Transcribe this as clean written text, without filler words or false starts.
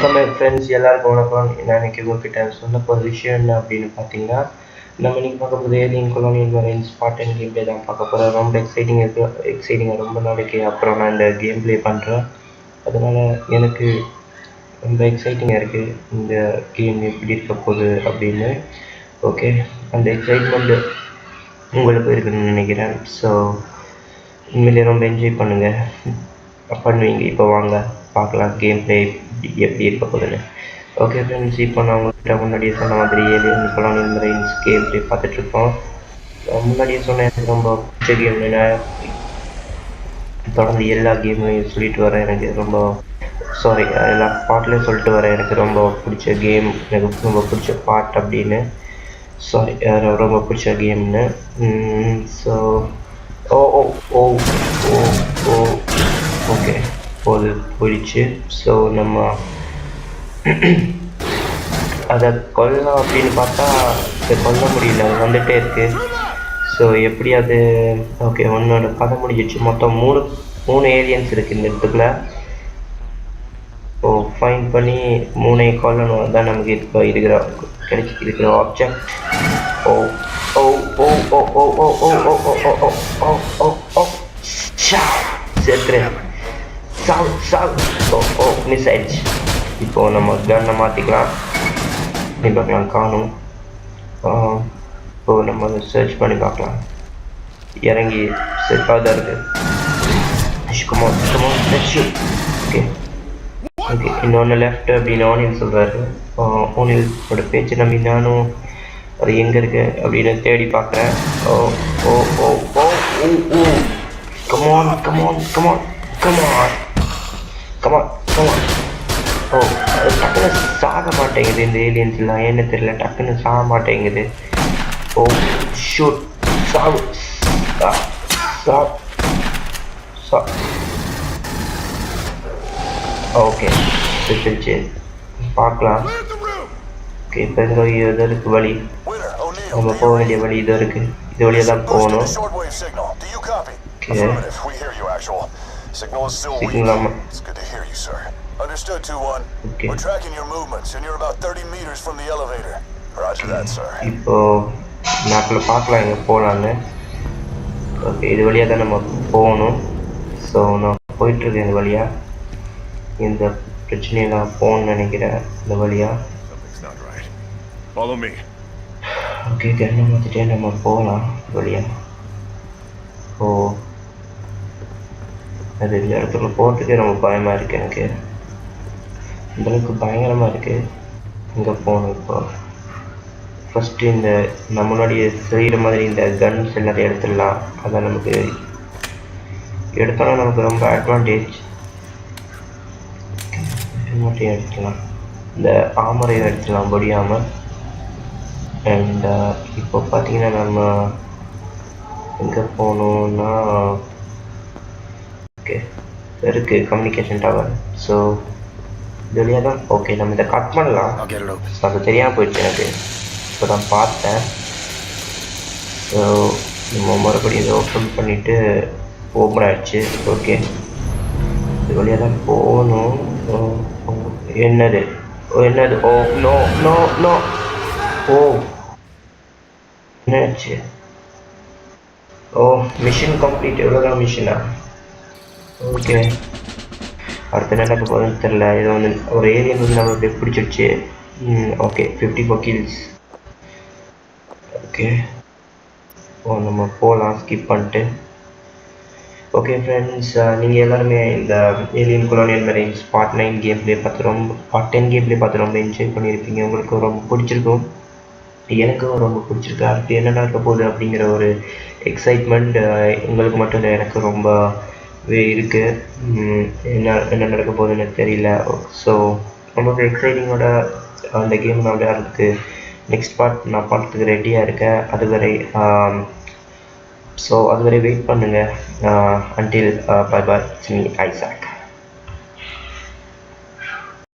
Welcome my friends, எல்லாருக்கும் வணக்கம். நான் இன்னைக்கு உங்ககிட்ட சொல்ல போகிற விஷயம் என்ன அப்படின்னு பார்த்தீங்கன்னா, நம்ம இன்னைக்கு பார்க்க போகிறது alien colonial marines part 10 game play தான் பார்க்க போகிறோம். ரொம்ப எக்ஸைட்டிங்காக ரொம்ப நாளைக்கு அப்புறம் நான் இந்த கேம் ப்ளே பண்ணுறேன். அதனால் எனக்கு ரொம்ப எக்ஸைட்டிங்காக இருக்குது இந்த கேம் எப்படி இருக்க போகுது அப்படின்னு. ஓகே, அந்த எக்ஸைட்மெண்ட் உங்களுக்கு இருக்குன்னு நினைக்கிறேன். ஸோ உண்மையிலே ரொம்ப என்ஜாய் பண்ணுவீங்க. இப்போ வாங்க பார்க்கலாம் கேம் ப்ளே எப்படி இருக்க போகுதுன்னு. ஓகே ஃப்ரெண்ட்ஸ், இப்போ நான் உங்கள்கிட்ட முன்னாடியே சொன்ன மாதிரி alien colonial marines game play பார்த்துட்ருக்கோம். முன்னாடியே சொன்ன எனக்கு ரொம்ப பிடிச்ச கேம்னு தொடர்ந்து எல்லா கேமையும் சொல்லிட்டு வரேன். எனக்கு எல்லா பாட்லேயும் சொல்லிட்டு வரேன் எனக்கு ரொம்ப பிடிச்ச கேம், எனக்கு ரொம்ப பிடிச்ச பாட் அப்படின்னு. ரொம்ப பிடிச்ச கேம்னு. ஸோ ஓ ஓ ஓ ஓ ஓ ஓகே போயிடுச்சு. ஸோ நம்ம அதை கொல்லலாம் அப்படின்னு பார்த்தா அதை கொல்ல முடியல, வந்துகிட்டே இருக்குது. ஸோ எப்படி அது ஓகே ஒன்னோட கதை முடிஞ்சிச்சு. மொத்தம் மூணு ஏலியன்ஸ் இருக்குது இந்த இடத்துக்குள்ள. ஸோ ஃபைன் பண்ணி 3 கொல்லணும். அதுதான் நமக்கு இப்போ இருக்கிற ஆப்ஜெக்ட். ஓ ஓ ஓ ஓ ஓ ஓ ஓ ஓ ஓ ஓ ஓ ஓ ஓ சேர்த்துறேன். மிஸ் ஆயிடுச்சு. இப்போது நம்ம கன்னை மாற்றிக்கலாம். பார்க்கலாம் காணும். இப்போது நம்ம அதை சர்ச் பண்ணி பார்க்கலாம். இறங்கி செட்டாக தான் இருக்குது. ஓகே இன்னொன்று லெஃப்ட் அப்படின்னு ஓனில் சொல்கிறாரு. ஓனிலோட பேச்சு நம்பி நானும் அது எங்கே இருக்குது அப்படின்னு தேடி பார்க்குறேன். ஓ ஓ ஓ ஓ ஓ ஓ come on come on come on come on come on come on. ஓ டக்குன்னு சாக மாட்டேங்குது இந்த ஏலியன்ஸ்லாம், என்ன தெரியல, டக்குன்னு சாக மாட்டேங்குது. ஓ ஷூட் சாவு ஓகே பிடிச்சிருச்சு. பார்க்கலாம். ஓகே இப்போ இது இருக்கு வழி, நம்ம போக வேண்டிய வழி இது இருக்குது. இது வழியாக தான் போகணும். Understood 2-1. Okay. We're tracking your movements and you're about 30 meters from the elevator. Roger that, sir. இப்போ மேப்பில் பார்க்கலாம் எங்கே போகலான்னு. ஓகே இது வழியாக தான் நம்ம போகணும். ஸோ நான் போயிட்டுருக்கேன் இந்த வழியாக. இந்த பிரச்சனையெல்லாம் போகணும்னு நினைக்கிறேன் இந்த வழியாக. ஓகே கண்ணை மாற்றிட்டே நம்ம போகலாம் வழியாக. ஓ அது இந்த இடத்துல போகிறதுக்கே ரொம்ப பயமாக இருக்குது எனக்கு. இந்தளவுக்கு பயங்கரமாக இருக்குது. இங்கே போகணும். இப்போ ஃபஸ்ட்டு இந்த நம்மளுடைய செய்கிற மாதிரி இந்த கன்ஸ் எல்லாத்தையும் எடுத்துடலாம். அதான் நமக்கு எடுத்தோன்னா நமக்கு ரொம்ப அட்வான்டேஜ். மட்டும் எடுத்துக்கலாம், இந்த ஆமரையும் எடுத்துக்கலாம், பாடி ஆமர். அண்ட் இப்போ பார்த்தீங்கன்னா நம்ம எங்கே போகணுன்னா ஓகே இருக்குது கம்யூனிகேஷன் டவர். ஸோ இது வழியாக தான். ஓகே நம்ம இதை கட் பண்ணலாம். அது தெரியாமல் போயிடுச்சு எனக்கு, இப்போ தான் பார்த்தேன். ஸோ நம்ம மறுபடியும் இதை ஓப்பன் பண்ணிவிட்டு ஓப்பன் ஆகிடுச்சு. ஓகே இது வழியாக தான் போகணும். என்னது ஓ நோ நோ நோ ஓ என்னாச்சு? ஓ மிஷின் கம்ப்ளீட். எவ்வளோதான் மிஷினா? ஓகே அடுத்து என்ன நடக்க போகுதுன்னு தெரில. இது வந்து ஒரு ஏலியன் வந்து நம்மளுக்கு பிடிச்சிருச்சு. Okay 54 kills. ஓகே ஓ நம்ம போகலாம் ஸ்கிப் பண்ணிட்டு. ஓகே ஃப்ரெண்ட்ஸ், நீங்கள் எல்லாருமே இந்த alien colonial marines part 10 game play பார்த்து ரொம்ப என்ஜாய் பண்ணியிருப்பீங்க. உங்களுக்கு ரொம்ப பிடிச்சிருக்கும், எனக்கும் ரொம்ப பிடிச்சிருக்கு. அடுத்து என்ன நடக்க போகுது அப்படிங்கிற ஒரு எக்ஸைட்மெண்ட் உங்களுக்கு மட்டும் இல்லை, எனக்கு ரொம்ப இருக்குது. என்ன நடக்க போகுதுன்னு தெரியல. ஸோ ரொம்ப எக்ஸைட்டிங்கோட அந்த கேம் நான் விளையாடுறதுக்கு நெக்ஸ்ட் பார்ட் நான் பண்ணுறதுக்கு ரெடியாக இருக்கேன். அதுவரை வெயிட் பண்ணுங்கள். Until bye bye, it's me Isaac.